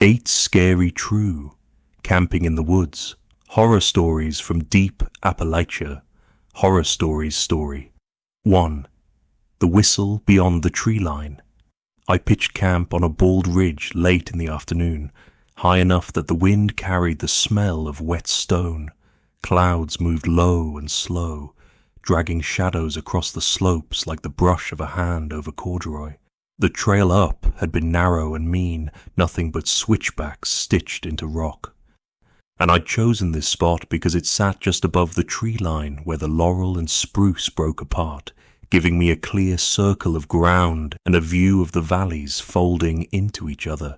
8 Scary True, Camping in the Woods, Horror Stories from Deep Appalachia, Horror Stories Story. 1. The Whistle Beyond the Tree Line. I pitched camp on a bald ridge late in the afternoon, high enough that the wind carried the smell of wet stone. Clouds moved low and slow, dragging shadows across the slopes like the brush of a hand over corduroy. The trail up had been narrow and mean, nothing but switchbacks stitched into rock. And I'd chosen this spot because it sat just above the tree line where the laurel and spruce broke apart, giving me a clear circle of ground and a view of the valleys folding into each other.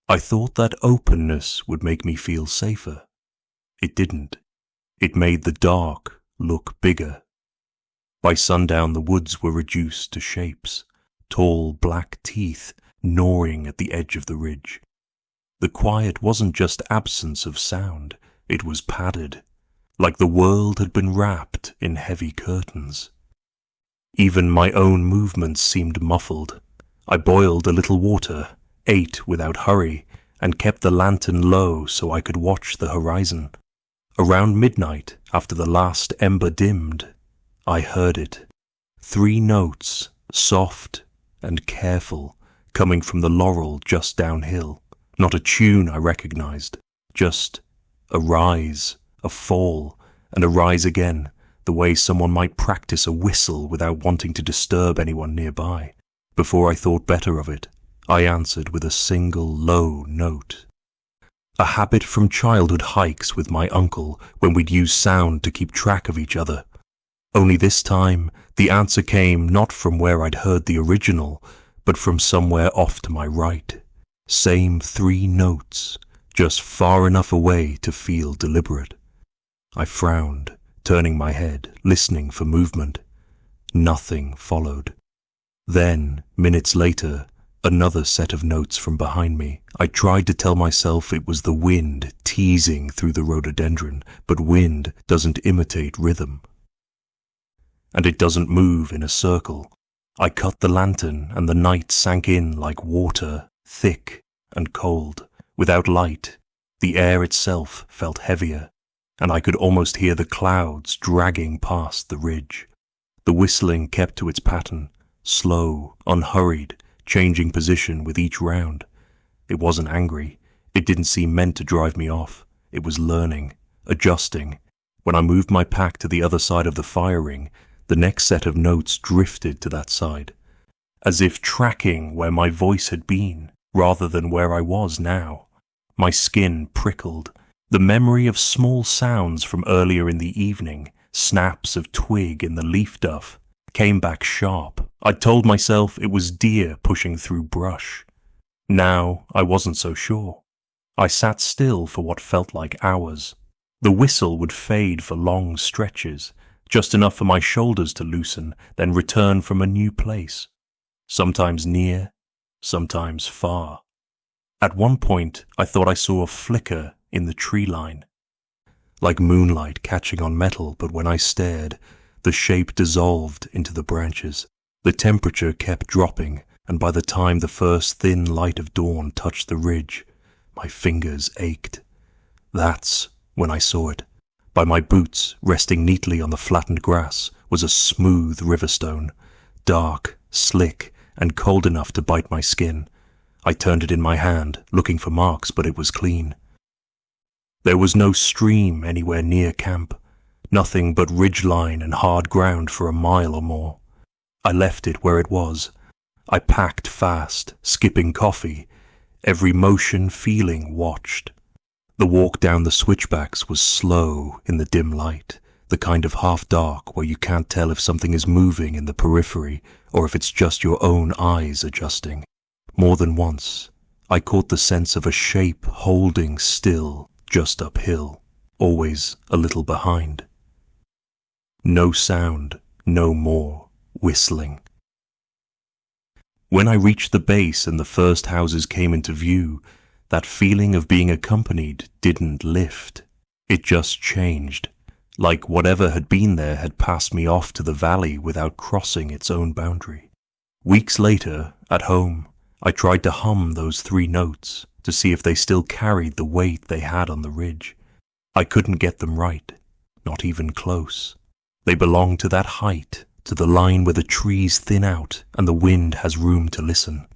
I thought that openness would make me feel safer. It didn't. It made the dark look bigger. By sundown the woods were reduced to shapes, tall black teeth gnawing at the edge of the ridge. The quiet wasn't just absence of sound, it was padded, like the world had been wrapped in heavy curtains. Even my own movements seemed muffled. I boiled a little water, ate without hurry, and kept the lantern low so I could watch the horizon. Around midnight, after the last ember dimmed, I heard it. 3 notes, soft and careful, coming from the laurel just downhill. Not a tune I recognized, just a rise, a fall, and a rise again, the way someone might practice a whistle without wanting to disturb anyone nearby. Before I thought better of it, I answered with a single low note. A habit from childhood hikes with my uncle when we'd use sound to keep track of each other. Only this time, the answer came not from where I'd heard the original, but from somewhere off to my right. Same 3 notes, just far enough away to feel deliberate. I frowned, turning my head, listening for movement. Nothing followed. Then, minutes later, another set of notes from behind me. I tried to tell myself it was the wind teasing through the rhododendron, but wind doesn't imitate rhythm. And it doesn't move in a circle. I cut the lantern and the night sank in like water, thick and cold. Without light, the air itself felt heavier, and I could almost hear the clouds dragging past the ridge. The whistling kept to its pattern, slow, unhurried, changing position with each round. It wasn't angry. It didn't seem meant to drive me off. It was learning, adjusting. When I moved my pack to the other side of the fire ring, the next set of notes drifted to that side, as if tracking where my voice had been, rather than where I was now. My skin prickled. The memory of small sounds from earlier in the evening, snaps of twig in the leaf duff, came back sharp. I'd told myself it was deer pushing through brush. Now I wasn't so sure. I sat still for what felt like hours. The whistle would fade for long stretches, just enough for my shoulders to loosen, then return from a new place. Sometimes near, sometimes far. At one point, I thought I saw a flicker in the tree line, like moonlight catching on metal, but when I stared, the shape dissolved into the branches. The temperature kept dropping, and by the time the first thin light of dawn touched the ridge, my fingers ached. That's when I saw it. By my boots, resting neatly on the flattened grass, was a smooth riverstone, dark, slick, and cold enough to bite my skin. I turned it in my hand, looking for marks, but it was clean. There was no stream anywhere near camp, nothing but ridgeline and hard ground for a mile or more. I left it where it was. I packed fast, skipping coffee, every motion feeling watched. The walk down the switchbacks was slow in the dim light, the kind of half-dark where you can't tell if something is moving in the periphery or if it's just your own eyes adjusting. More than once, I caught the sense of a shape holding still just uphill, always a little behind. No sound, no more whistling. When I reached the base and the first houses came into view, that feeling of being accompanied didn't lift. It just changed, like whatever had been there had passed me off to the valley without crossing its own boundary. Weeks later, at home, I tried to hum those 3 notes, to see if they still carried the weight they had on the ridge. I couldn't get them right, not even close. They belong to that height, to the line where the trees thin out and the wind has room to listen.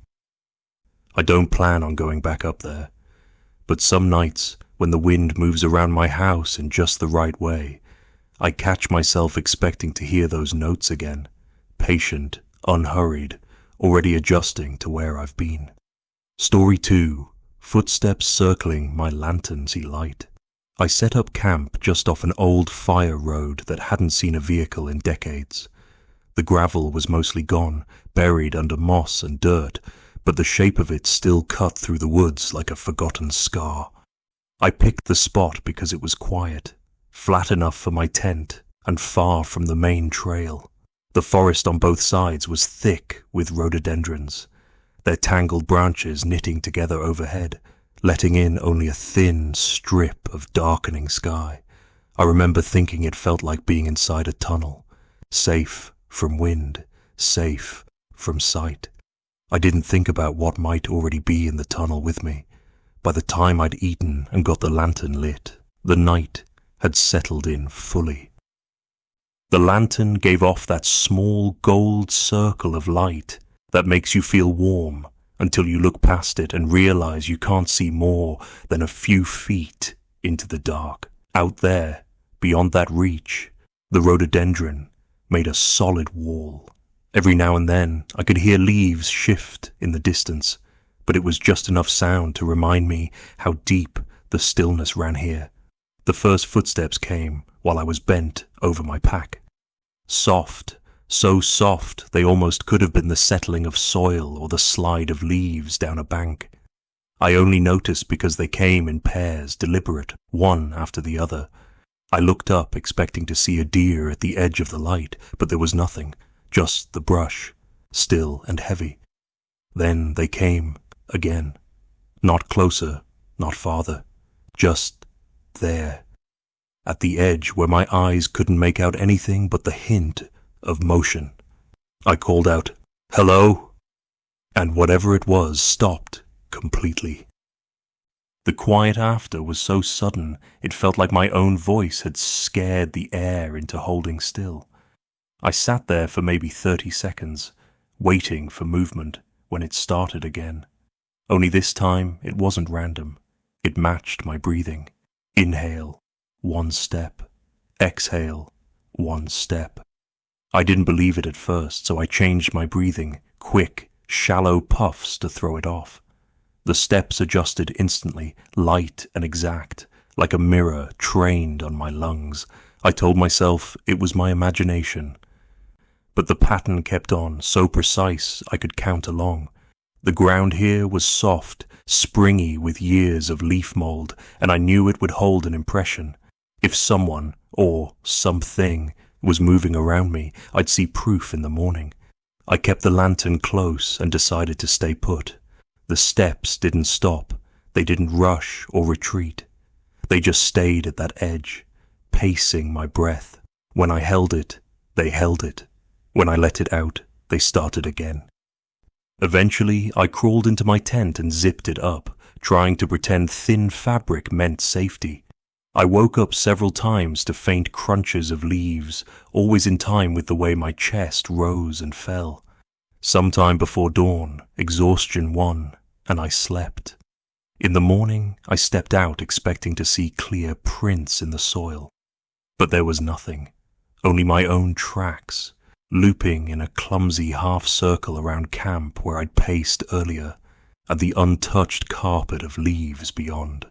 I don't plan on going back up there, but some nights, when the wind moves around my house in just the right way, I catch myself expecting to hear those notes again, patient, unhurried, already adjusting to where I've been. Story 2. Footsteps circling my lantern's light. I set up camp just off an old fire road that hadn't seen a vehicle in decades. The gravel was mostly gone, buried under moss and dirt, but the shape of it still cut through the woods like a forgotten scar. I picked the spot because it was quiet, flat enough for my tent, and far from the main trail. The forest on both sides was thick with rhododendrons, their tangled branches knitting together overhead, letting in only a thin strip of darkening sky. I remember thinking it felt like being inside a tunnel, safe from wind, safe from sight. I didn't think about what might already be in the tunnel with me. By the time I'd eaten and got the lantern lit, the night had settled in fully. The lantern gave off that small gold circle of light that makes you feel warm until you look past it and realize you can't see more than a few feet into the dark. Out there, beyond that reach, the rhododendron made a solid wall. Every now and then I could hear leaves shift in the distance, but it was just enough sound to remind me how deep the stillness ran here. The first footsteps came while I was bent over my pack. Soft, so soft they almost could have been the settling of soil or the slide of leaves down a bank. I only noticed because they came in pairs, deliberate, one after the other. I looked up expecting to see a deer at the edge of the light, but there was nothing. Just the brush, still and heavy. Then they came again. Not closer, not farther. Just there. At the edge where my eyes couldn't make out anything but the hint of motion. I called out, "Hello?" And whatever it was stopped completely. The quiet after was so sudden it felt like my own voice had scared the air into holding still. I sat there for maybe 30 seconds, waiting for movement when it started again. Only this time it wasn't random. It matched my breathing. Inhale, 1 step. Exhale, 1 step. I didn't believe it at first, so I changed my breathing, quick, shallow puffs to throw it off. The steps adjusted instantly, light and exact, like a mirror trained on my lungs. I told myself it was my imagination. But the pattern kept on, so precise I could count along. The ground here was soft, springy with years of leaf mold, and I knew it would hold an impression. If someone, or something, was moving around me, I'd see proof in the morning. I kept the lantern close and decided to stay put. The steps didn't stop. They didn't rush or retreat. They just stayed at that edge, pacing my breath. When I held it, they held it. When I let it out, they started again. Eventually, I crawled into my tent and zipped it up, trying to pretend thin fabric meant safety. I woke up several times to faint crunches of leaves, always in time with the way my chest rose and fell. Sometime before dawn, exhaustion won, and I slept. In the morning, I stepped out expecting to see clear prints in the soil. But there was nothing, only my own tracks, looping in a clumsy half-circle around camp where I'd paced earlier, and the untouched carpet of leaves beyond.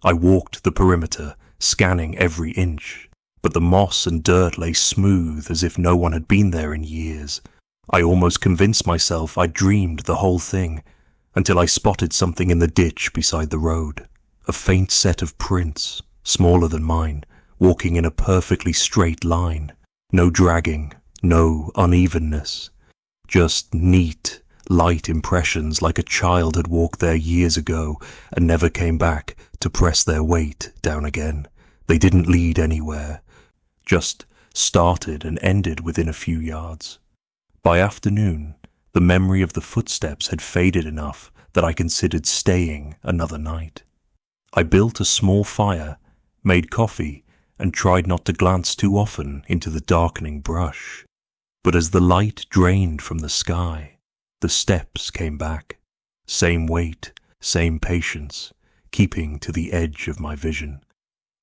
I walked the perimeter, scanning every inch, but the moss and dirt lay smooth as if no one had been there in years. I almost convinced myself I'd dreamed the whole thing, until I spotted something in the ditch beside the road. A faint set of prints, smaller than mine, walking in a perfectly straight line. No dragging, no unevenness. Just neat, light impressions like a child had walked there years ago and never came back to press their weight down again. They didn't lead anywhere, just started and ended within a few yards. By afternoon, the memory of the footsteps had faded enough that I considered staying another night. I built a small fire, made coffee, and tried not to glance too often into the darkening brush. But as the light drained from the sky, the steps came back. Same weight, same patience, keeping to the edge of my vision.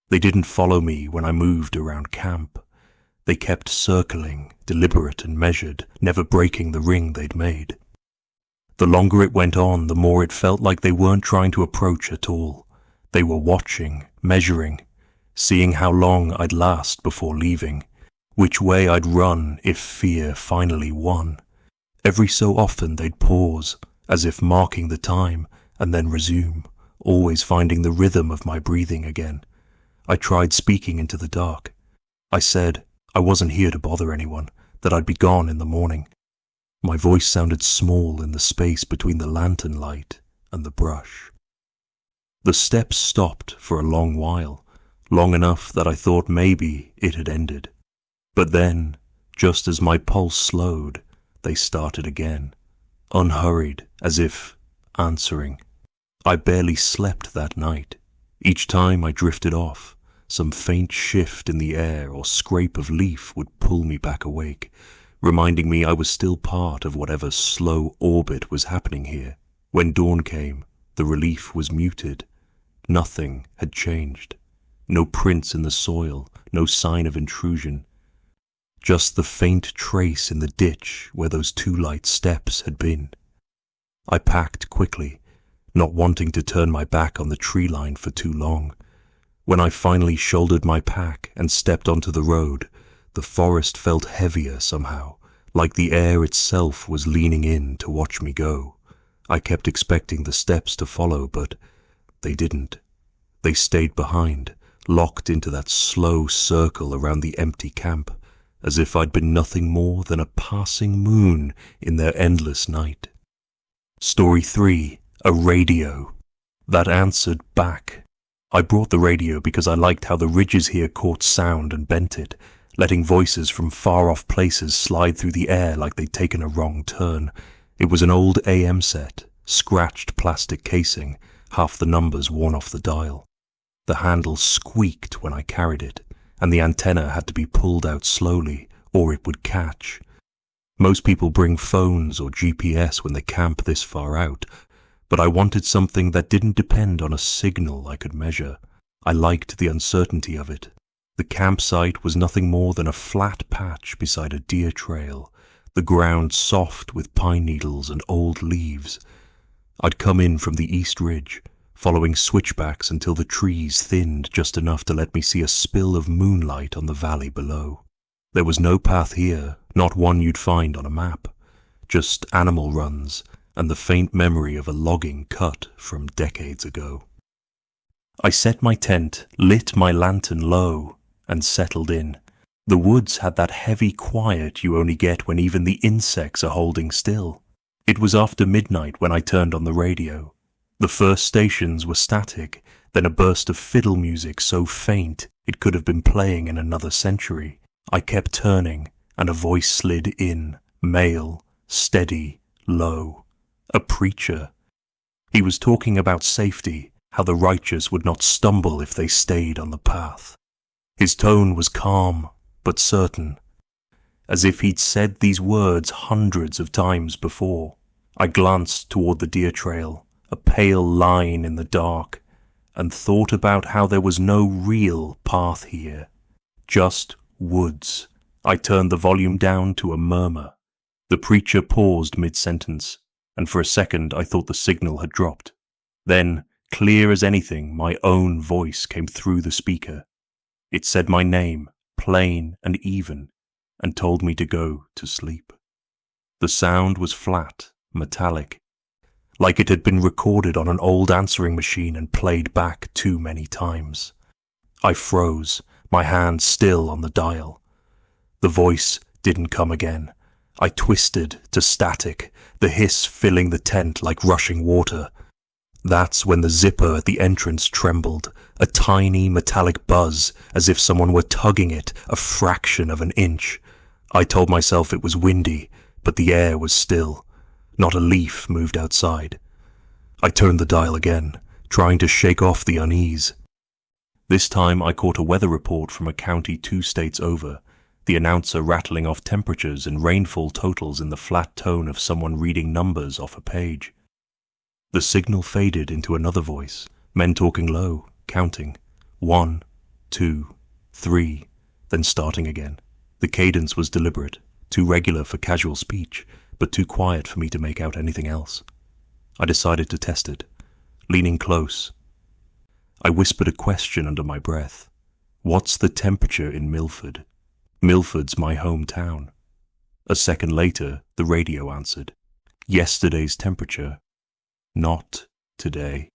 They didn't follow me when I moved around camp. They kept circling, deliberate and measured, never breaking the ring they'd made. The longer it went on, the more it felt like they weren't trying to approach at all. They were watching, measuring, seeing how long I'd last before leaving, which way I'd run if fear finally won. Every so often they'd pause, as if marking the time, and then resume, always finding the rhythm of my breathing again. I tried speaking into the dark. I said I wasn't here to bother anyone, that I'd be gone in the morning. My voice sounded small in the space between the lantern light and the brush. The steps stopped for a long while, long enough that I thought maybe it had ended. But then, just as my pulse slowed, they started again, unhurried, as if answering. I barely slept that night. Each time I drifted off, some faint shift in the air or scrape of leaf would pull me back awake, reminding me I was still part of whatever slow orbit was happening here. When dawn came, the relief was muted. Nothing had changed. No prints in the soil, no sign of intrusion. Just the faint trace in the ditch where those 2 light steps had been. I packed quickly, not wanting to turn my back on the tree line for too long. When I finally shouldered my pack and stepped onto the road, the forest felt heavier somehow, like the air itself was leaning in to watch me go. I kept expecting the steps to follow, but they didn't. They stayed behind, locked into that slow circle around the empty camp, as if I'd been nothing more than a passing moon in their endless night. Story 3, a radio. That answered back. I brought the radio because I liked how the ridges here caught sound and bent it, letting voices from far-off places slide through the air like they'd taken a wrong turn. It was an old AM set, scratched plastic casing, half the numbers worn off the dial. The handle squeaked when I carried it, and the antenna had to be pulled out slowly, or it would catch. Most people bring phones or GPS when they camp this far out, but I wanted something that didn't depend on a signal I could measure. I liked the uncertainty of it. The campsite was nothing more than a flat patch beside a deer trail, the ground soft with pine needles and old leaves. I'd come in from the east ridge, following switchbacks until the trees thinned just enough to let me see a spill of moonlight on the valley below. There was no path here, not one you'd find on a map, just animal runs and the faint memory of a logging cut from decades ago. I set my tent, lit my lantern low, and settled in. The woods had that heavy quiet you only get when even the insects are holding still. It was after midnight when I turned on the radio. The first stations were static, then a burst of fiddle music so faint it could have been playing in another century. I kept turning, and a voice slid in, male, steady, low. A preacher. He was talking about safety, how the righteous would not stumble if they stayed on the path. His tone was calm, but certain, as if he'd said these words hundreds of times before. I glanced toward the deer trail, a pale line in the dark, and thought about how there was no real path here, just woods. I turned the volume down to a murmur. The preacher paused mid-sentence, and for a second I thought the signal had dropped. Then, clear as anything, my own voice came through the speaker. It said my name, plain and even, and told me to go to sleep. The sound was flat, metallic, like it had been recorded on an old answering machine and played back too many times. I froze, my hand still on the dial. The voice didn't come again. I twisted to static, the hiss filling the tent like rushing water. That's when the zipper at the entrance trembled, a tiny metallic buzz, as if someone were tugging it a fraction of an inch. I told myself it was windy, but the air was still. Not a leaf moved outside. I turned the dial again, trying to shake off the unease. This time I caught a weather report from a county 2 states over, the announcer rattling off temperatures and rainfall totals in the flat tone of someone reading numbers off a page. The signal faded into another voice, men talking low, counting. 1, 2, 3, then starting again. The cadence was deliberate, too regular for casual speech, but too quiet for me to make out anything else. I decided to test it, leaning close. I whispered a question under my breath. What's the temperature in Milford? Milford's my hometown. A second later, the radio answered. Yesterday's temperature. Not today.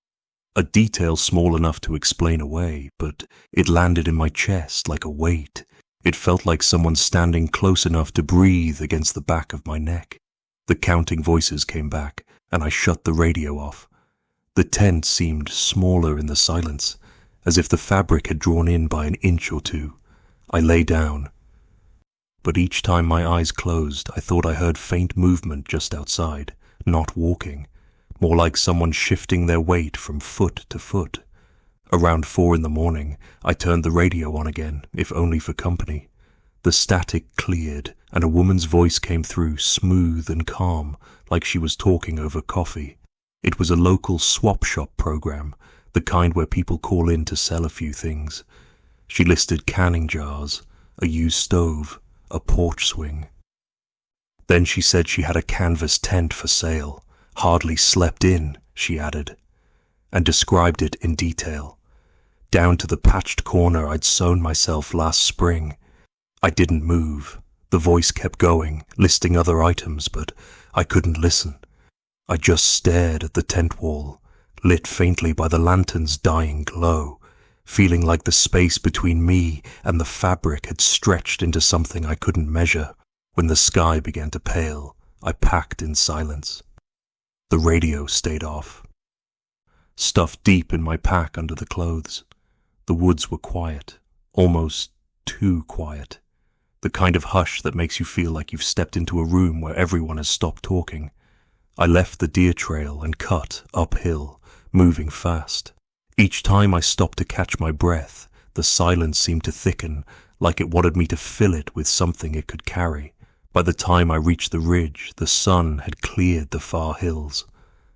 A detail small enough to explain away, but it landed in my chest like a weight. It felt like someone standing close enough to breathe against the back of my neck. The counting voices came back, and I shut the radio off. The tent seemed smaller in the silence, as if the fabric had drawn in by an inch or two. I lay down. But each time my eyes closed, I thought I heard faint movement just outside, not walking, more like someone shifting their weight from foot to foot. Around 4 in the morning, I turned the radio on again, if only for company. The static cleared, and a woman's voice came through, smooth and calm, like she was talking over coffee. It was a local swap shop program, the kind where people call in to sell a few things. She listed canning jars, a used stove, a porch swing. Then she said she had a canvas tent for sale, hardly slept in, she added, and described it in detail, down to the patched corner I'd sewn myself last spring. I didn't move. The voice kept going, listing other items, but I couldn't listen. I just stared at the tent wall, lit faintly by the lantern's dying glow, feeling like the space between me and the fabric had stretched into something I couldn't measure. When the sky began to pale, I packed in silence. The radio stayed off. Stuffed deep in my pack under the clothes. The woods were quiet, almost too quiet. The kind of hush that makes you feel like you've stepped into a room where everyone has stopped talking. I left the deer trail and cut uphill, moving fast. Each time I stopped to catch my breath, the silence seemed to thicken, like it wanted me to fill it with something it could carry. By the time I reached the ridge, the sun had cleared the far hills.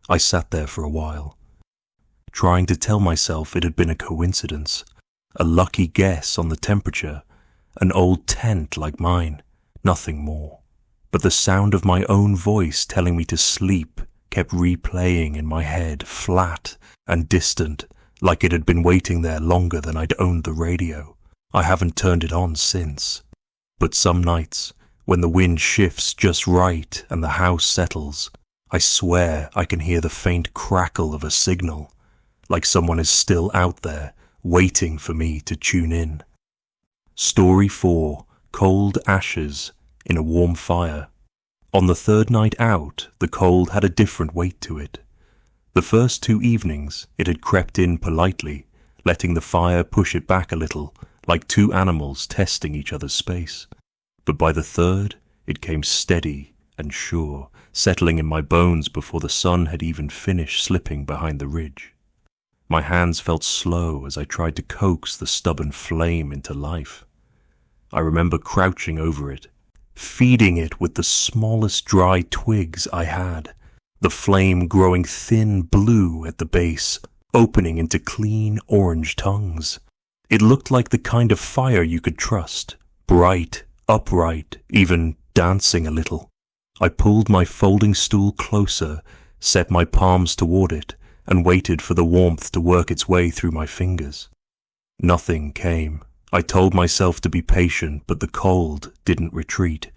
I sat there for a while, trying to tell myself it had been a coincidence, a lucky guess on the temperature, an old tent like mine, nothing more. But the sound of my own voice telling me to sleep kept replaying in my head, flat and distant, like it had been waiting there longer than I'd owned the radio. I haven't turned it on since. But some nights, when the wind shifts just right and the house settles, I swear I can hear the faint crackle of a signal, like someone is still out there, waiting for me to tune in. Story 4, Cold Ashes in a Warm Fire. On the third night out, the cold had a different weight to it. The first 2 evenings, it had crept in politely, letting the fire push it back a little, like 2 animals testing each other's space. But by the third, it came steady and sure, settling in my bones before the sun had even finished slipping behind the ridge. My hands felt slow as I tried to coax the stubborn flame into life. I remember crouching over it, feeding it with the smallest dry twigs I had, the flame growing thin blue at the base, opening into clean orange tongues. It looked like the kind of fire you could trust, bright, upright, even dancing a little. I pulled my folding stool closer, set my palms toward it, and waited for the warmth to work its way through my fingers. Nothing came. I told myself to be patient, but the cold didn't retreat.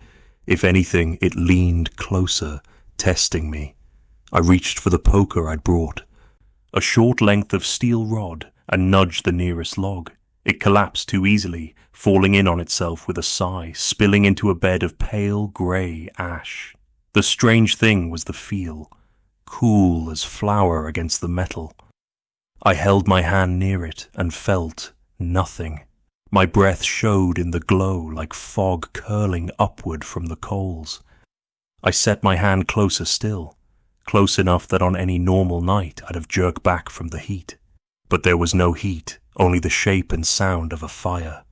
If anything, it leaned closer, testing me. I reached for the poker I'd brought, a short length of steel rod, and nudged the nearest log. It collapsed too easily, falling in on itself with a sigh, spilling into a bed of pale grey ash. The strange thing was the feel, cool as flour against the metal. I held my hand near it and felt nothing. My breath showed in the glow like fog curling upward from the coals. I set my hand closer still, close enough that on any normal night I'd have jerked back from the heat. But there was no heat, only the shape and sound of a fire.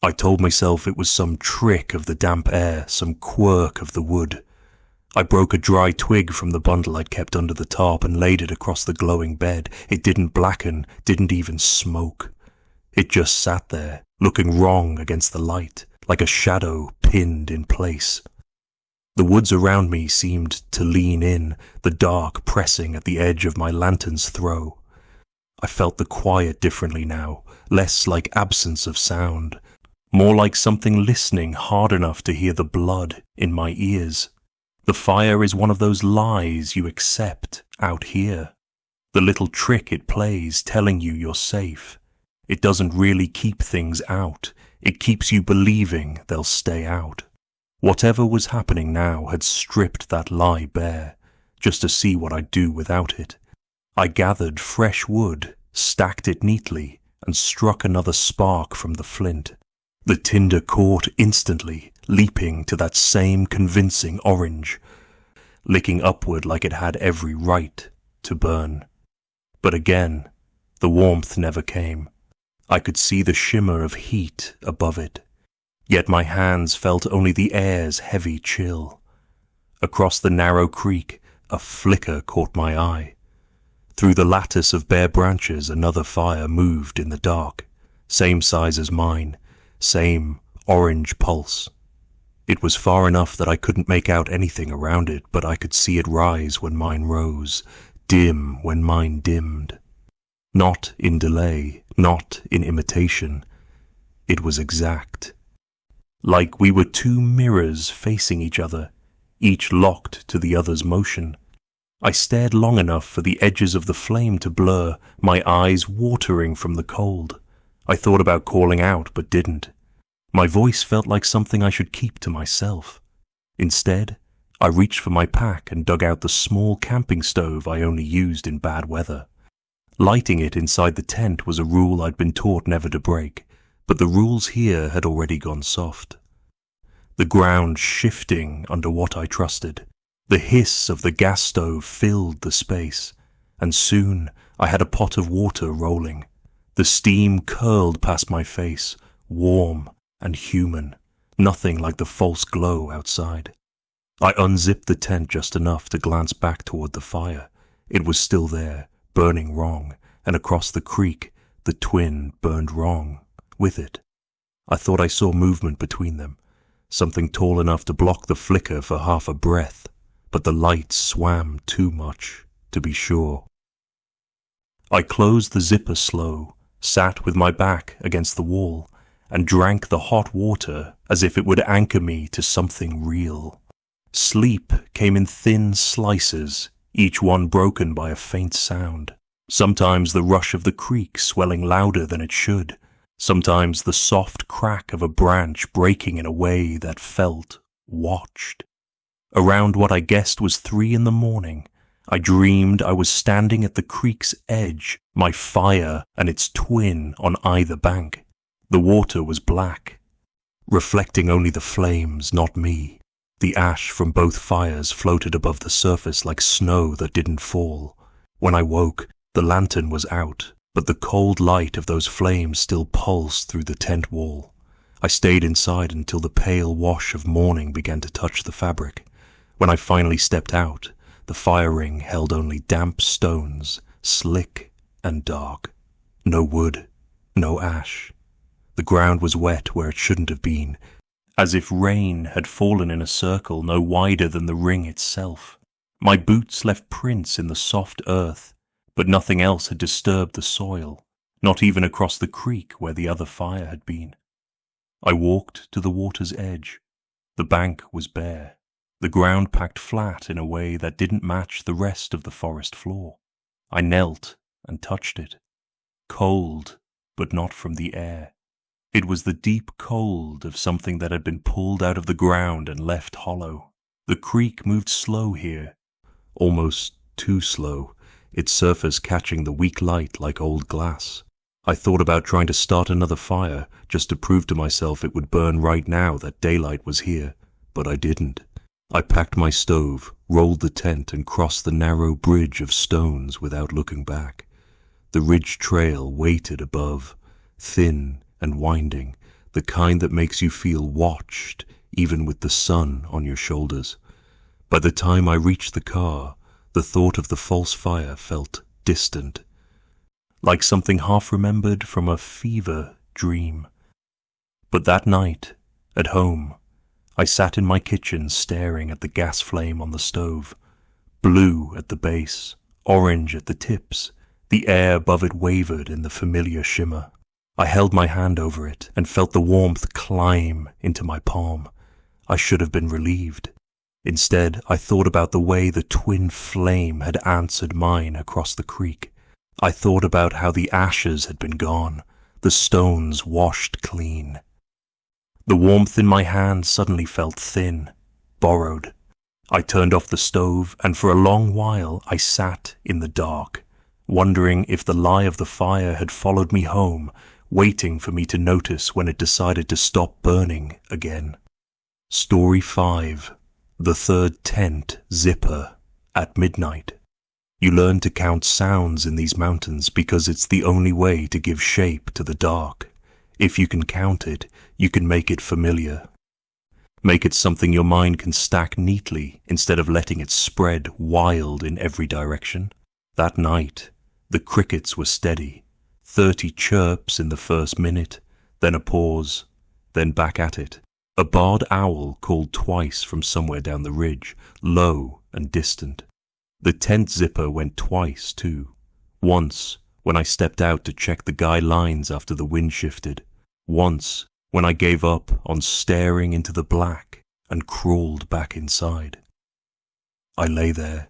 I told myself it was some trick of the damp air, some quirk of the wood. I broke a dry twig from the bundle I'd kept under the tarp and laid it across the glowing bed. It didn't blacken, didn't even smoke. It just sat there, looking wrong against the light, like a shadow pinned in place. The woods around me seemed to lean in, the dark pressing at the edge of my lantern's throw. I felt the quiet differently now, less like absence of sound, more like something listening hard enough to hear the blood in my ears. The fire is one of those lies you accept out here. The little trick it plays telling you you're safe. It doesn't really keep things out. It keeps you believing they'll stay out. Whatever was happening now had stripped that lie bare, just to see what I'd do without it. I gathered fresh wood, stacked it neatly, and struck another spark from the flint. The tinder caught instantly, leaping to that same convincing orange, licking upward like it had every right to burn. But again, the warmth never came. I could see the shimmer of heat above it, yet my hands felt only the air's heavy chill. Across the narrow creek, a flicker caught my eye. Through the lattice of bare branches, another fire moved in the dark, same size as mine, same orange pulse. It was far enough that I couldn't make out anything around it, but I could see it rise when mine rose, dim when mine dimmed. Not in delay, not in imitation. It was exact. Like we were two mirrors facing each other, each locked to the other's motion. I stared long enough for the edges of the flame to blur, my eyes watering from the cold. I thought about calling out, but didn't. My voice felt like something I should keep to myself. Instead, I reached for my pack and dug out the small camping stove I only used in bad weather. Lighting it inside the tent was a rule I'd been taught never to break, but the rules here had already gone soft. The ground shifting under what I trusted. The hiss of the gas stove filled the space, and soon I had a pot of water rolling. The steam curled past my face, warm and human, nothing like the false glow outside. I unzipped the tent just enough to glance back toward the fire. It was still there, burning wrong, and across the creek, the twin burned wrong with it. I thought I saw movement between them, something tall enough to block the flicker for half a breath, but the light swam too much to be sure. I closed the zipper slow, sat with my back against the wall, and drank the hot water as if it would anchor me to something real. Sleep came in thin slices, each one broken by a faint sound. Sometimes the rush of the creek swelling louder than it should, sometimes the soft crack of a branch breaking in a way that felt watched. Around what I guessed was 3 a.m, I dreamed I was standing at the creek's edge, my fire and its twin on either bank. The water was black, reflecting only the flames, not me. The ash from both fires floated above the surface like snow that didn't fall. When I woke, the lantern was out, but the cold light of those flames still pulsed through the tent wall. I stayed inside until the pale wash of morning began to touch the fabric. When I finally stepped out, the fire ring held only damp stones, slick and dark. No wood, no ash. The ground was wet where it shouldn't have been, as if rain had fallen in a circle no wider than the ring itself. My boots left prints in the soft earth, but nothing else had disturbed the soil, not even across the creek where the other fire had been. I walked to the water's edge. The bank was bare, the ground packed flat in a way that didn't match the rest of the forest floor. I knelt and touched it. Cold, but not from the air. It was the deep cold of something that had been pulled out of the ground and left hollow. The creek moved slow here, almost too slow, its surface catching the weak light like old glass. I thought about trying to start another fire, just to prove to myself it would burn right now that daylight was here, but I didn't. I packed my stove, rolled the tent and crossed the narrow bridge of stones without looking back. The ridge trail waited above, thin and winding, the kind that makes you feel watched, even with the sun on your shoulders. By the time I reached the car, the thought of the false fire felt distant, like something half-remembered from a fever dream. But that night, at home, I sat in my kitchen staring at the gas flame on the stove, blue at the base, orange at the tips. The air above it wavered in the familiar shimmer. I held my hand over it and felt the warmth climb into my palm. I should have been relieved. Instead, I thought about the way the twin flame had answered mine across the creek. I thought about how the ashes had been gone, the stones washed clean. The warmth in my hand suddenly felt thin, borrowed. I turned off the stove, and for a long while I sat in the dark, wondering if the lie of the fire had followed me home, waiting for me to notice when it decided to stop burning again. Story 5. The third tent zipper at midnight. You learn to count sounds in these mountains because it's the only way to give shape to the dark. If you can count it, you can make it familiar. Make it something your mind can stack neatly instead of letting it spread wild in every direction. That night, the crickets were steady. 30 chirps in the first minute, then a pause, then back at it. A barred owl called twice from somewhere down the ridge, low and distant. The tent zipper went twice, too. Once, when I stepped out to check the guy lines after the wind shifted. Once, when I gave up on staring into the black and crawled back inside. I lay there.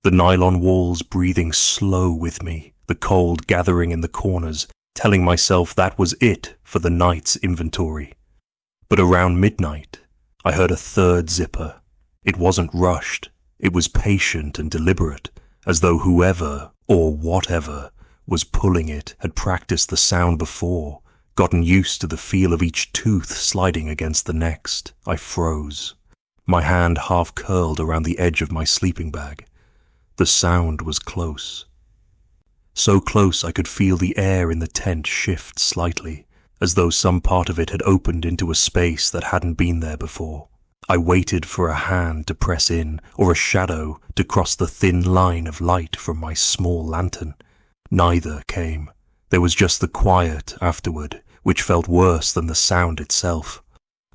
The nylon walls breathing slow with me, the cold gathering in the corners, telling myself that was it for the night's inventory. But around midnight, I heard a third zipper. It wasn't rushed. It was patient and deliberate, as though whoever, or whatever, was pulling it had practiced the sound before, gotten used to the feel of each tooth sliding against the next. I froze, my hand half curled around the edge of my sleeping bag. The sound was close. So close I could feel the air in the tent shift slightly, as though some part of it had opened into a space that hadn't been there before. I waited for a hand to press in, or a shadow to cross the thin line of light from my small lantern. Neither came. There was just the quiet afterward, which felt worse than the sound itself.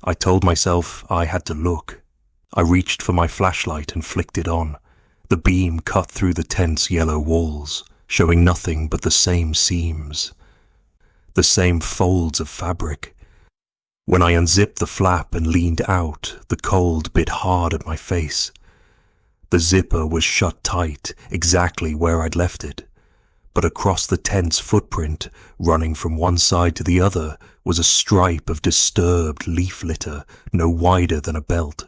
I told myself I had to look. I reached for my flashlight and flicked it on. The beam cut through the tent's yellow walls, showing nothing but the same seams, the same folds of fabric. When I unzipped the flap and leaned out, the cold bit hard at my face. The zipper was shut tight, exactly where I'd left it. But across the tent's footprint, running from one side to the other, was a stripe of disturbed leaf litter, no wider than a belt.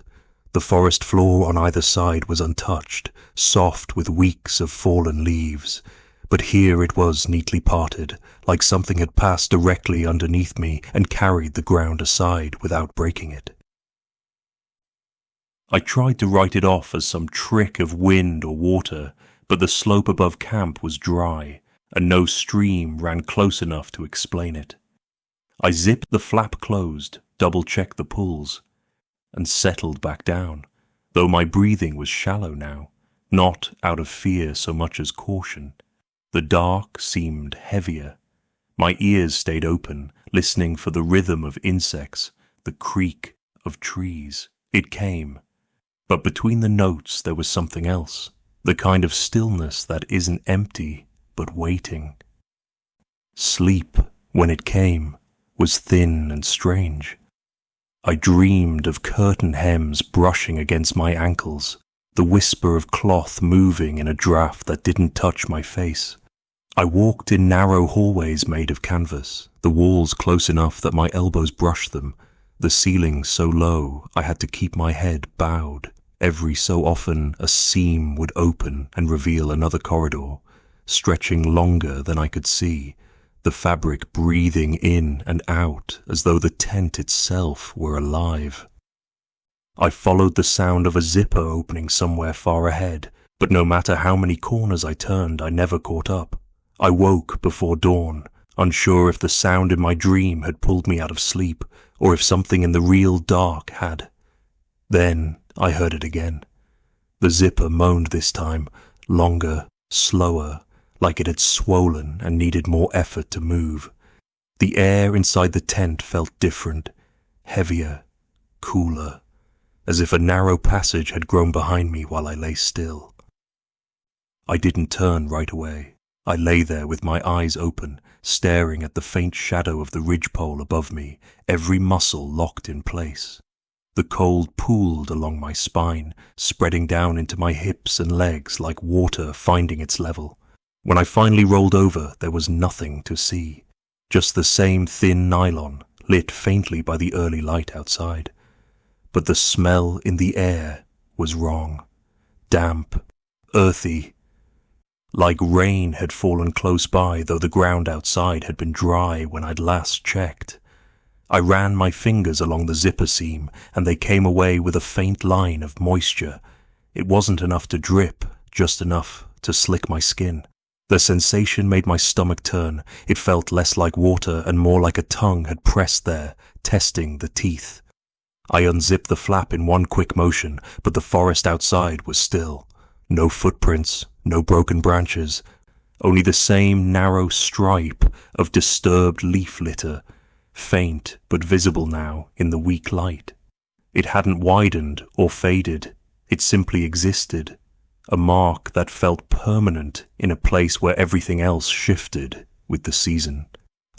The forest floor on either side was untouched, soft with weeks of fallen leaves. But here it was neatly parted, like something had passed directly underneath me and carried the ground aside without breaking it. I tried to write it off as some trick of wind or water, but the slope above camp was dry, and no stream ran close enough to explain it. I zipped the flap closed, double-checked the pulls, and settled back down, though my breathing was shallow now, not out of fear so much as caution. The dark seemed heavier. My ears stayed open, listening for the rhythm of insects, the creak of trees. It came. But between the notes there was something else, the kind of stillness that isn't empty, but waiting. Sleep, when it came, was thin and strange. I dreamed of curtain hems brushing against my ankles, the whisper of cloth moving in a draft that didn't touch my face. I walked in narrow hallways made of canvas, the walls close enough that my elbows brushed them, the ceiling so low I had to keep my head bowed. Every so often a seam would open and reveal another corridor, stretching longer than I could see, the fabric breathing in and out as though the tent itself were alive. I followed the sound of a zipper opening somewhere far ahead, but no matter how many corners I turned, I never caught up. I woke before dawn, unsure if the sound in my dream had pulled me out of sleep, or if something in the real dark had. Then I heard it again. The zipper moaned this time, longer, slower, like it had swollen and needed more effort to move. The air inside the tent felt different, heavier, cooler, as if a narrow passage had grown behind me while I lay still. I didn't turn right away. I lay there with my eyes open, staring at the faint shadow of the ridgepole above me, every muscle locked in place. The cold pooled along my spine, spreading down into my hips and legs like water finding its level. When I finally rolled over, there was nothing to see, just the same thin nylon, lit faintly by the early light outside. But the smell in the air was wrong. Damp, earthy, like rain had fallen close by, though the ground outside had been dry when I'd last checked. I ran my fingers along the zipper seam, and they came away with a faint line of moisture. It wasn't enough to drip, just enough to slick my skin. The sensation made my stomach turn. It felt less like water and more like a tongue had pressed there, testing the teeth. I unzipped the flap in one quick motion, but the forest outside was still. No footprints, no broken branches, only the same narrow stripe of disturbed leaf litter, faint but visible now in the weak light. It hadn't widened or faded, it simply existed, a mark that felt permanent in a place where everything else shifted with the season.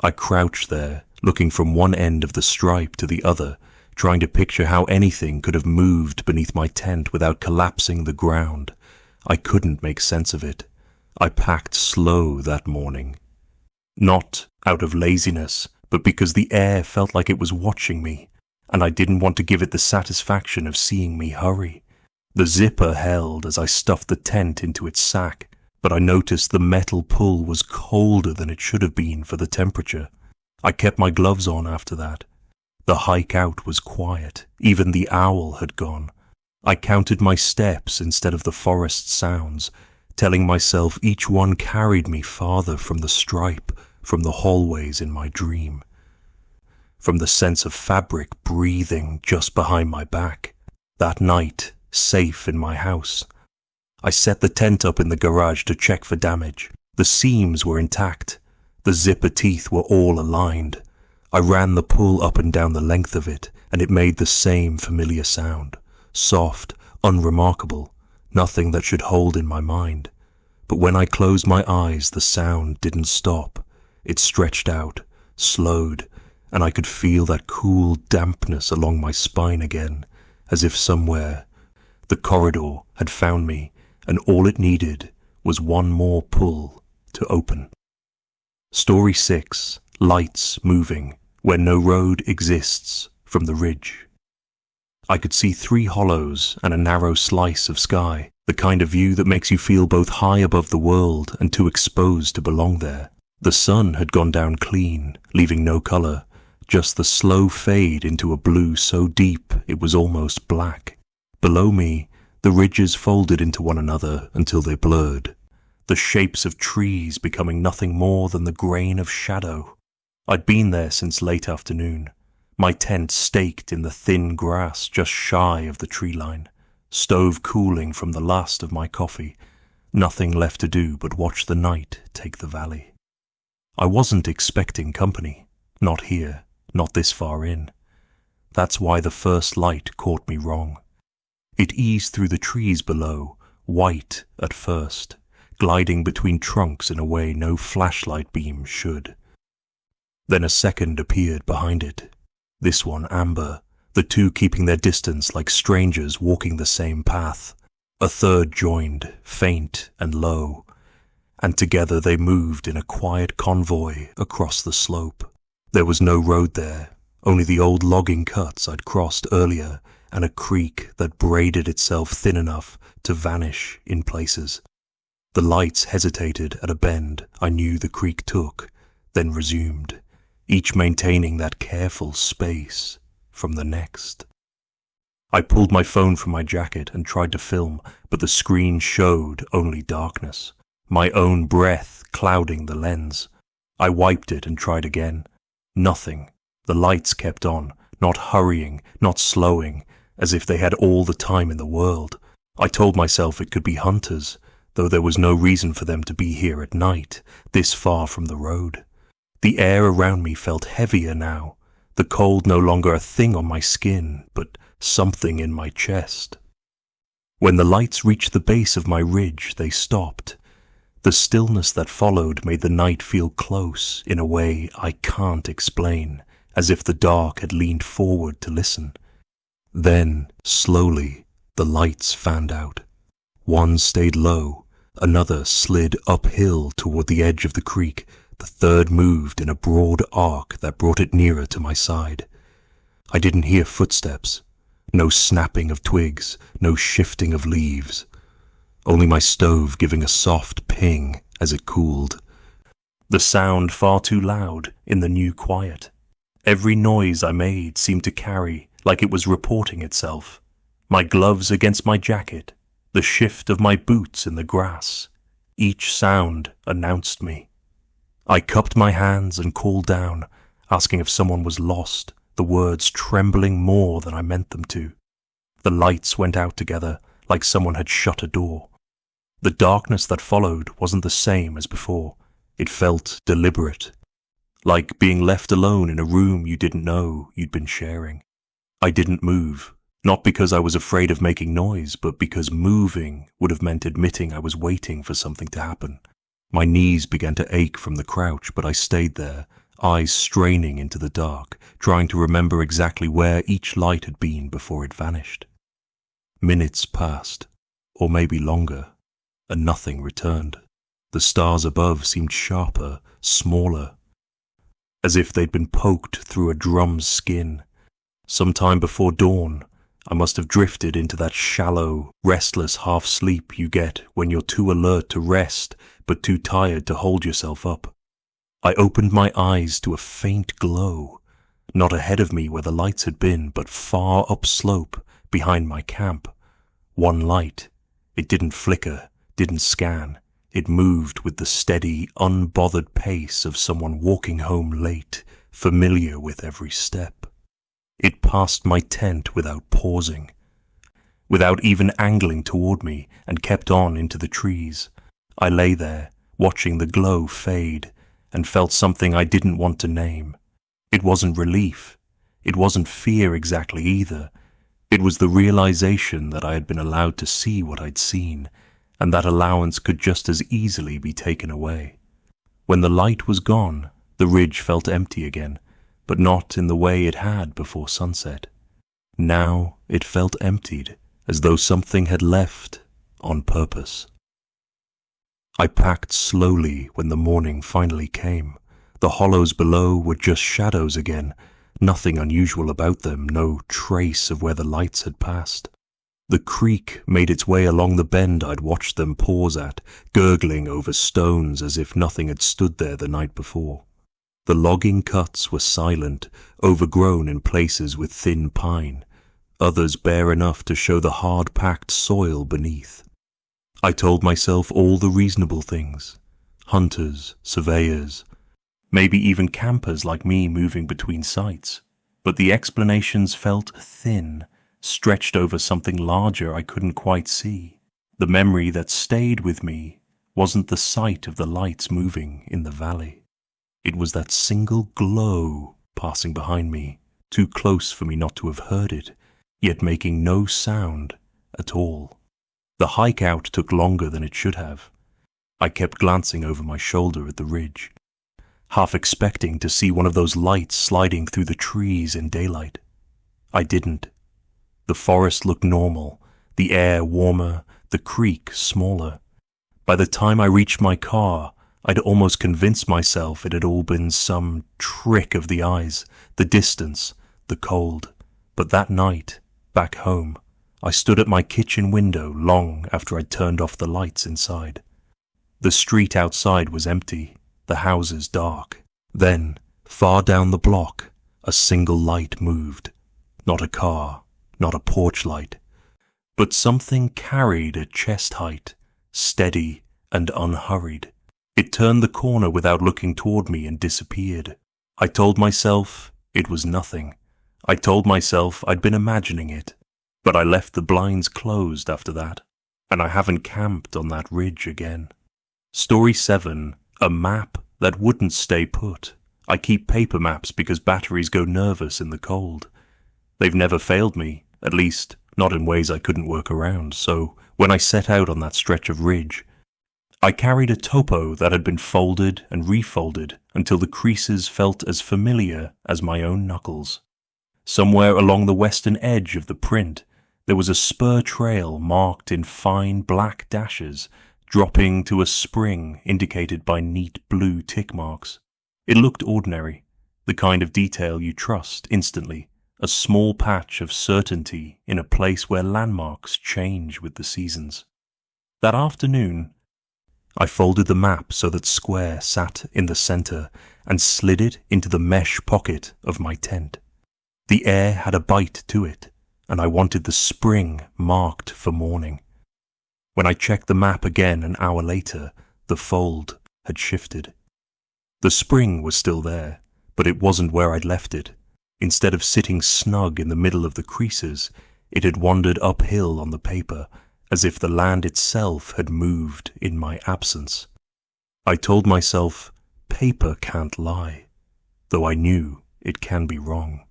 I crouched there, looking from one end of the stripe to the other, trying to picture how anything could have moved beneath my tent without collapsing the ground. I couldn't make sense of it. I packed slow that morning. Not out of laziness, but because the air felt like it was watching me, and I didn't want to give it the satisfaction of seeing me hurry. The zipper held as I stuffed the tent into its sack, but I noticed the metal pull was colder than it should have been for the temperature. I kept my gloves on after that. The hike out was quiet. Even the owl had gone. I counted my steps instead of the forest sounds, telling myself each one carried me farther from the stripe, from the hallways in my dream, from the sense of fabric breathing just behind my back. That night, safe in my house, I set the tent up in the garage to check for damage. The seams were intact. The zipper teeth were all aligned. I ran the pull up and down the length of it, and it made the same familiar sound. Soft, unremarkable, nothing that should hold in my mind. But when I closed my eyes, the sound didn't stop. It stretched out, slowed, and I could feel that cool dampness along my spine again, as if somewhere the corridor had found me, and all it needed was one more pull to open. Story 6. Lights moving, where no road exists, from the ridge. I could see 3 hollows and a narrow slice of sky, the kind of view that makes you feel both high above the world and too exposed to belong there. The sun had gone down clean, leaving no color, just the slow fade into a blue so deep it was almost black. Below me, the ridges folded into one another until they blurred, the shapes of trees becoming nothing more than the grain of shadow. I'd been there since late afternoon, my tent staked in the thin grass just shy of the tree line, stove cooling from the last of my coffee, nothing left to do but watch the night take the valley. I wasn't expecting company, not here, not this far in. That's why the first light caught me wrong. It eased through the trees below, white at first, gliding between trunks in a way no flashlight beam should. Then a second appeared behind it, this one amber, the two keeping their distance like strangers walking the same path. A third joined, faint and low, and together they moved in a quiet convoy across the slope. There was no road there, only the old logging cuts I'd crossed earlier and a creek that braided itself thin enough to vanish in places. The lights hesitated at a bend I knew the creek took, then resumed, each maintaining that careful space from the next. I pulled my phone from my jacket and tried to film, but the screen showed only darkness, my own breath clouding the lens. I wiped it and tried again. Nothing. The lights kept on, not hurrying, not slowing, as if they had all the time in the world. I told myself it could be hunters, though there was no reason for them to be here at night, this far from the road. The air around me felt heavier now, the cold no longer a thing on my skin, but something in my chest. When the lights reached the base of my ridge, they stopped. The stillness that followed made the night feel close in a way I can't explain, as if the dark had leaned forward to listen. Then, slowly, the lights fanned out. One stayed low, another slid uphill toward the edge of the creek, the third moved in a broad arc that brought it nearer to my side. I didn't hear footsteps, no snapping of twigs, no shifting of leaves. Only my stove giving a soft ping as it cooled. The sound far too loud in the new quiet. Every noise I made seemed to carry, like it was reporting itself. My gloves against my jacket, the shift of my boots in the grass. Each sound announced me. I cupped my hands and called down, asking if someone was lost, the words trembling more than I meant them to. The lights went out together, like someone had shut a door. The darkness that followed wasn't the same as before. It felt deliberate, like being left alone in a room you didn't know you'd been sharing. I didn't move, not because I was afraid of making noise, but because moving would have meant admitting I was waiting for something to happen. My knees began to ache from the crouch, but I stayed there, eyes straining into the dark, trying to remember exactly where each light had been before it vanished. Minutes passed, or maybe longer, and nothing returned. The stars above seemed sharper, smaller, as if they'd been poked through a drum's skin. Sometime before dawn, I must have drifted into that shallow, restless half-sleep you get when you're too alert to rest, but too tired to hold yourself up. I opened my eyes to a faint glow, not ahead of me where the lights had been, but far upslope, behind my camp. One light. It didn't flicker, didn't scan. It moved with the steady, unbothered pace of someone walking home late, familiar with every step. It passed my tent without pausing, without even angling toward me, and kept on into the trees. I lay there, watching the glow fade, and felt something I didn't want to name. It wasn't relief. It wasn't fear exactly either. It was the realization that I had been allowed to see what I'd seen, and that allowance could just as easily be taken away. When the light was gone, the ridge felt empty again, but not in the way it had before sunset. Now it felt emptied, as though something had left on purpose. I packed slowly when the morning finally came. The hollows below were just shadows again, nothing unusual about them, no trace of where the lights had passed. The creek made its way along the bend I'd watched them pause at, gurgling over stones as if nothing had stood there the night before. The logging cuts were silent, overgrown in places with thin pine, others bare enough to show the hard-packed soil beneath. I told myself all the reasonable things. Hunters, surveyors, maybe even campers like me moving between sites. But the explanations felt thin, stretched over something larger I couldn't quite see. The memory that stayed with me wasn't the sight of the lights moving in the valley. It was that single glow passing behind me, too close for me not to have heard it, yet making no sound at all. The hike out took longer than it should have. I kept glancing over my shoulder at the ridge, half expecting to see one of those lights sliding through the trees in daylight. I didn't. The forest looked normal, the air warmer, the creek smaller. By the time I reached my car, I'd almost convinced myself it had all been some trick of the eyes, the distance, the cold. But that night, back home, I stood at my kitchen window long after I'd turned off the lights inside. The street outside was empty, the houses dark. Then, far down the block, a single light moved. Not a car, not a porch light. But something carried at chest height, steady and unhurried. It turned the corner without looking toward me and disappeared. I told myself it was nothing. I told myself I'd been imagining it. But I left the blinds closed after that, and I haven't camped on that ridge again. Story 7, a map that wouldn't stay put. I keep paper maps because batteries go nervous in the cold. They've never failed me, at least not in ways I couldn't work around, so when I set out on that stretch of ridge, I carried a topo that had been folded and refolded until the creases felt as familiar as my own knuckles. Somewhere along the western edge of the print, there was a spur trail marked in fine black dashes, dropping to a spring indicated by neat blue tick marks. It looked ordinary, the kind of detail you trust instantly, a small patch of certainty in a place where landmarks change with the seasons. That afternoon, I folded the map so that square sat in the center and slid it into the mesh pocket of my tent. The air had a bite to it, and I wanted the spring marked for morning. When I checked the map again an hour later, the fold had shifted. The spring was still there, but it wasn't where I'd left it. Instead of sitting snug in the middle of the creases, it had wandered uphill on the paper, as if the land itself had moved in my absence. I told myself, paper can't lie, though I knew it can be wrong.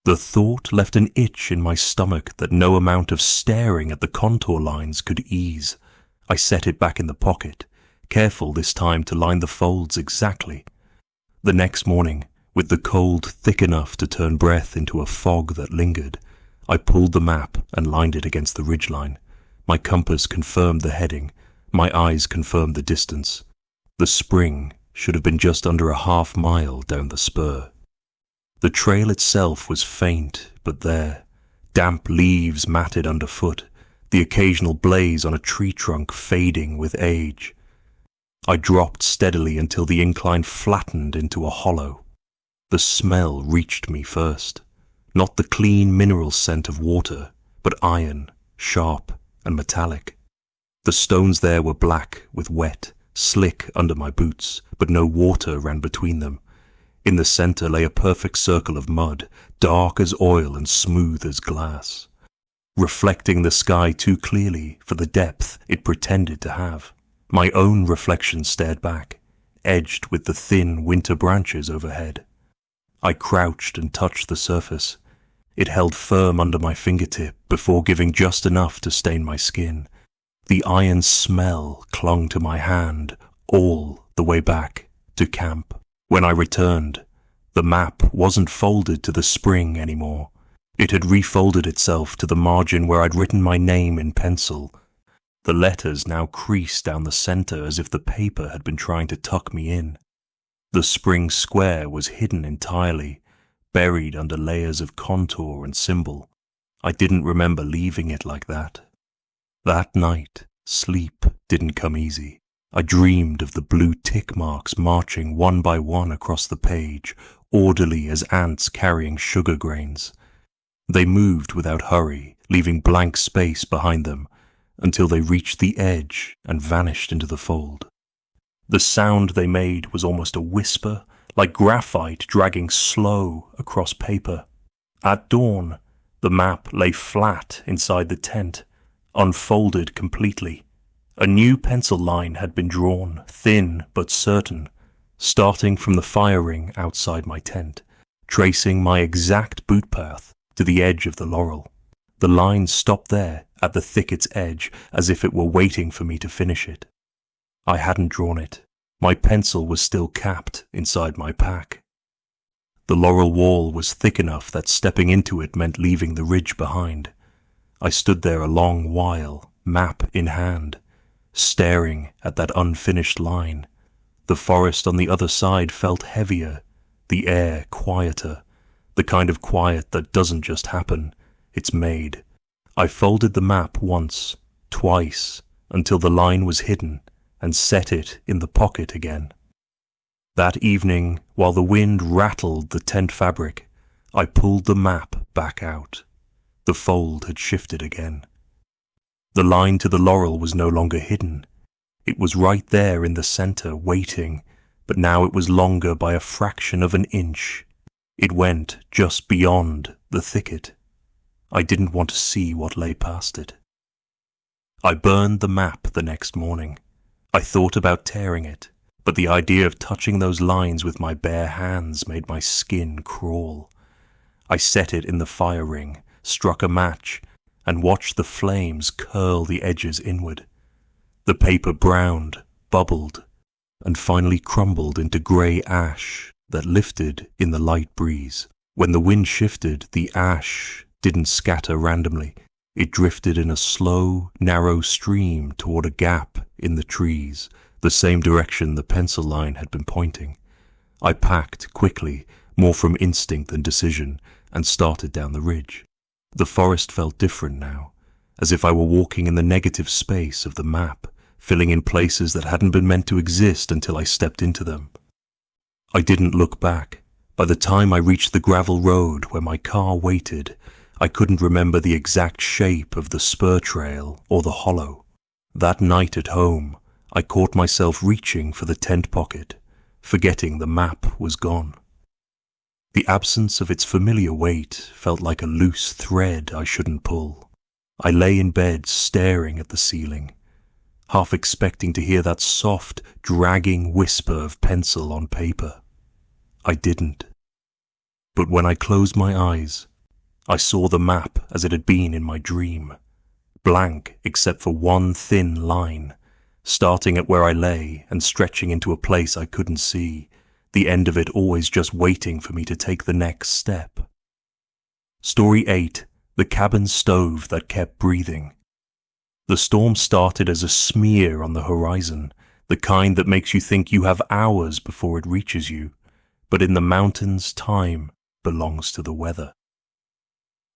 The thought left an itch in my stomach that no amount of staring at the contour lines could ease. I set it back in the pocket, careful this time to line the folds exactly. The next morning, with the cold thick enough to turn breath into a fog that lingered, I pulled the map and lined it against the ridgeline. My compass confirmed the heading. My eyes confirmed the distance. The spring should have been just under a half-mile down the spur. The trail itself was faint, but there. Damp leaves matted underfoot, the occasional blaze on a tree trunk fading with age. I dropped steadily until the incline flattened into a hollow. The smell reached me first. Not the clean mineral scent of water, but iron, sharp and metallic. The stones there were black with wet, slick under my boots, but no water ran between them. In the center lay a perfect circle of mud, dark as oil and smooth as glass, reflecting the sky too clearly for the depth it pretended to have. My own reflection stared back, edged with the thin winter branches overhead. I crouched and touched the surface. It held firm under my fingertip before giving just enough to stain my skin. The iron smell clung to my hand all the way back to camp. When I returned, the map wasn't folded to the spring anymore. It had refolded itself to the margin where I'd written my name in pencil. The letters now creased down the center as if the paper had been trying to tuck me in. The spring square was hidden entirely, buried under layers of contour and symbol. I didn't remember leaving it like that. That night, sleep didn't come easy. I dreamed of the blue tick marks marching one by one across the page, orderly as ants carrying sugar grains. They moved without hurry, leaving blank space behind them, until they reached the edge and vanished into the fold. The sound they made was almost a whisper, like graphite dragging slow across paper. At dawn, the map lay flat inside the tent, unfolded completely. A new pencil line had been drawn, thin but certain, starting from the fire ring outside my tent, tracing my exact boot path to the edge of the laurel. The line stopped there at the thicket's edge, as if it were waiting for me to finish it. I hadn't drawn it. My pencil was still capped inside my pack. The laurel wall was thick enough that stepping into it meant leaving the ridge behind. I stood there a long while, map in hand, staring at that unfinished line. The forest on the other side felt heavier, the air quieter, the kind of quiet that doesn't just happen, it's made. I folded the map once, twice, until the line was hidden, and set it in the pocket again. That evening, while the wind rattled the tent fabric, I pulled the map back out. The fold had shifted again. The line to the laurel was no longer hidden. It was right there in the center, waiting, but now it was longer by a fraction of an inch. It went just beyond the thicket. I didn't want to see what lay past it. I burned the map the next morning. I thought about tearing it, but the idea of touching those lines with my bare hands made my skin crawl. I set it in the fire ring, struck a match, and watched the flames curl the edges inward. The paper browned, bubbled, and finally crumbled into grey ash that lifted in the light breeze. When the wind shifted, the ash didn't scatter randomly. It drifted in a slow, narrow stream toward a gap in the trees, the same direction the pencil line had been pointing. I packed quickly, more from instinct than decision, and started down the ridge. The forest felt different now, as if I were walking in the negative space of the map, filling in places that hadn't been meant to exist until I stepped into them. I didn't look back. By the time I reached the gravel road where my car waited, I couldn't remember the exact shape of the spur trail or the hollow. That night at home, I caught myself reaching for the tent pocket, forgetting the map was gone. The absence of its familiar weight felt like a loose thread I shouldn't pull. I lay in bed staring at the ceiling, half expecting to hear that soft, dragging whisper of pencil on paper. I didn't. But when I closed my eyes, I saw the map as it had been in my dream, blank except for one thin line, starting at where I lay and stretching into a place I couldn't see, the end of it always just waiting for me to take the next step. Story 8, The Cabin Stove That Kept Breathing. The storm started as a smear on the horizon, the kind that makes you think you have hours before it reaches you, but in the mountains time belongs to the weather.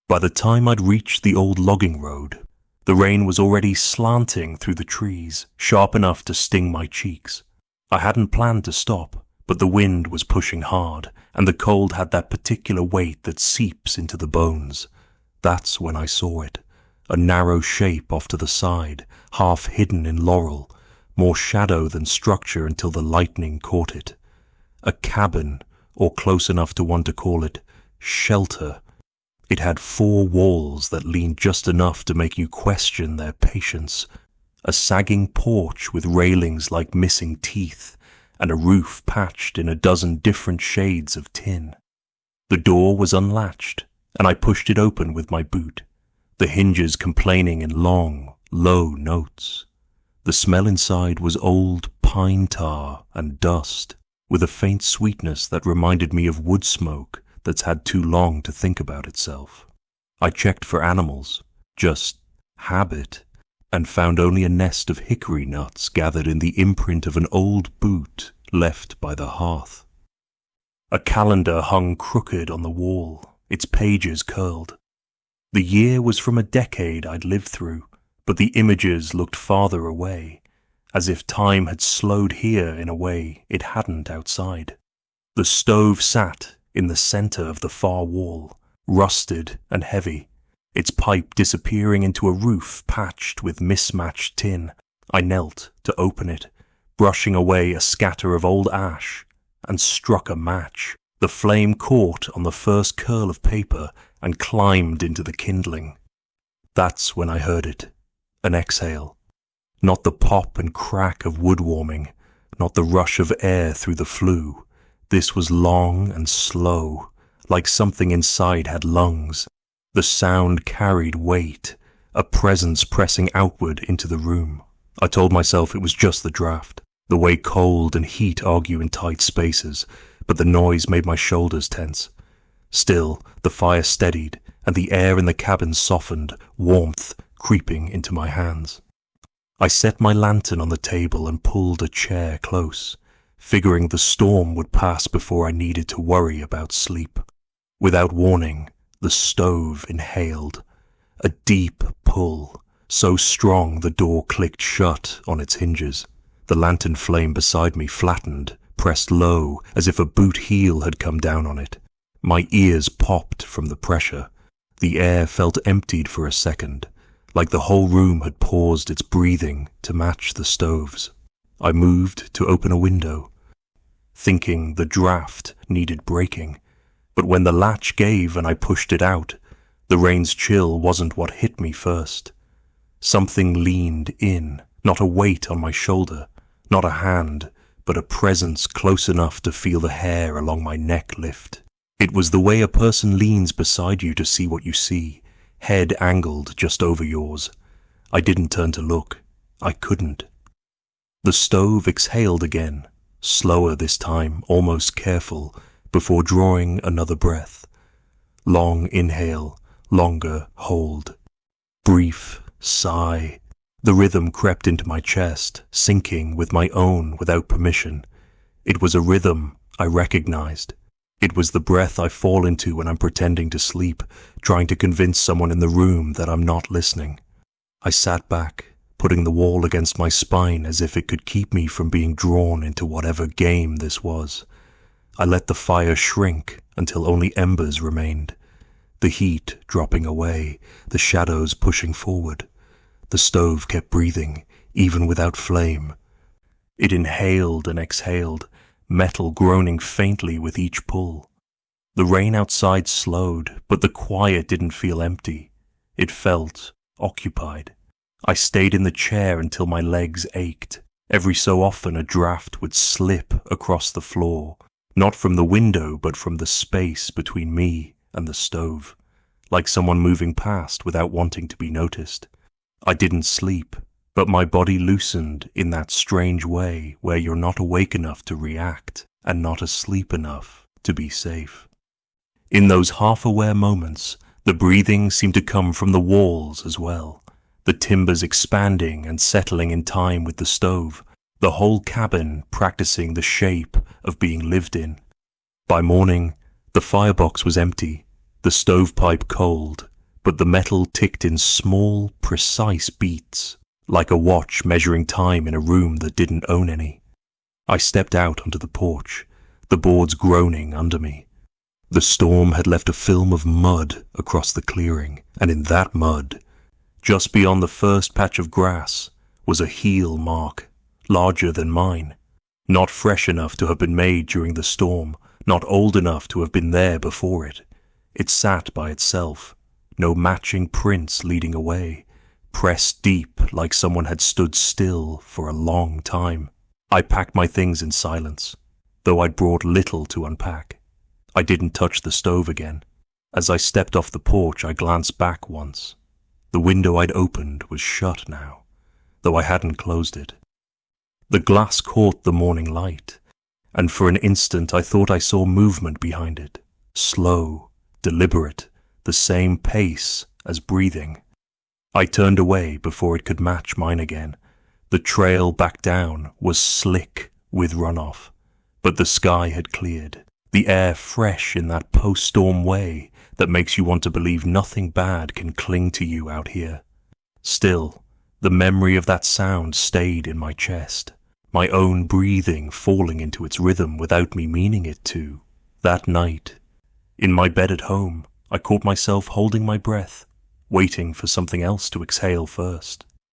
By the time I'd reached the old logging road, the rain was already slanting through the trees, sharp enough to sting my cheeks. I hadn't planned to stop, but the wind was pushing hard, and the cold had that particular weight that seeps into the bones. That's when I saw it, a narrow shape off to the side, half hidden in laurel, more shadow than structure until the lightning caught it. A cabin, or close enough to one to call it shelter. It had 4 walls that leaned just enough to make you question their patience, a sagging porch with railings like missing teeth, and a roof patched in a dozen different shades of tin. The door was unlatched, and I pushed it open with my boot, the hinges complaining in long, low notes. The smell inside was old pine tar and dust, with a faint sweetness that reminded me of wood smoke that's had too long to think about itself. I checked for animals, just habit, and found only a nest of hickory nuts gathered in the imprint of an old boot left by the hearth. A calendar hung crooked on the wall, its pages curled. The year was from a decade I'd lived through, but the images looked farther away, as if time had slowed here in a way it hadn't outside. The stove sat in the center of the far wall, rusted and heavy, its pipe disappearing into a roof patched with mismatched tin. I knelt to open it, brushing away a scatter of old ash, and struck a match. The flame caught on the first curl of paper and climbed into the kindling. That's when I heard it, an exhale. Not the pop and crack of wood warming, not the rush of air through the flue. This was long and slow, like something inside had lungs. The sound carried weight, a presence pressing outward into the room. I told myself it was just the draft, the way cold and heat argue in tight spaces, but the noise made my shoulders tense. Still, the fire steadied, and the air in the cabin softened, warmth creeping into my hands. I set my lantern on the table and pulled a chair close, figuring the storm would pass before I needed to worry about sleep. Without warning, the stove inhaled. A deep pull, so strong the door clicked shut on its hinges. The lantern flame beside me flattened, pressed low, as if a boot heel had come down on it. My ears popped from the pressure. The air felt emptied for a second, like the whole room had paused its breathing to match the stove's. I moved to open a window, thinking the draft needed breaking, but when the latch gave and I pushed it out, the rain's chill wasn't what hit me first. Something leaned in, not a weight on my shoulder, not a hand, but a presence close enough to feel the hair along my neck lift. It was the way a person leans beside you to see what you see, head angled just over yours. I didn't turn to look. I couldn't. The stove exhaled again, slower this time, almost careful, before drawing another breath. Long inhale, longer hold. Brief sigh. The rhythm crept into my chest, syncing with my own without permission. It was a rhythm I recognized. It was the breath I fall into when I'm pretending to sleep, trying to convince someone in the room that I'm not listening. I sat back, putting the wall against my spine as if it could keep me from being drawn into whatever game this was. I let the fire shrink until only embers remained, the heat dropping away, the shadows pushing forward. The stove kept breathing, even without flame. It inhaled and exhaled, metal groaning faintly with each pull. The rain outside slowed, but the quiet didn't feel empty. It felt occupied. I stayed in the chair until my legs ached. Every so often a draft would slip across the floor, not from the window but from the space between me and the stove, like someone moving past without wanting to be noticed. I didn't sleep, but my body loosened in that strange way where you're not awake enough to react and not asleep enough to be safe. In those half-aware moments, the breathing seemed to come from the walls as well, the timbers expanding and settling in time with the stove, the whole cabin practicing the shape of being lived in. By morning, the firebox was empty, the stovepipe cold, but the metal ticked in small, precise beats, like a watch measuring time in a room that didn't own any. I stepped out onto the porch, the boards groaning under me. The storm had left a film of mud across the clearing, and in that mud, just beyond the first patch of grass, was a heel mark, larger than mine. Not fresh enough to have been made during the storm, not old enough to have been there before it. It sat by itself, no matching prints leading away, pressed deep like someone had stood still for a long time. I packed my things in silence, though I'd brought little to unpack. I didn't touch the stove again. As I stepped off the porch, I glanced back once. The window I'd opened was shut now, though I hadn't closed it. The glass caught the morning light, and for an instant I thought I saw movement behind it, slow, deliberate, the same pace as breathing. I turned away before it could match mine again. The trail back down was slick with runoff, but the sky had cleared, the air fresh in that post-storm way that makes you want to believe nothing bad can cling to you out here. Still, the memory of that sound stayed in my chest, my own breathing falling into its rhythm without me meaning it to. That night, in my bed at home, I caught myself holding my breath, waiting for something else to exhale first.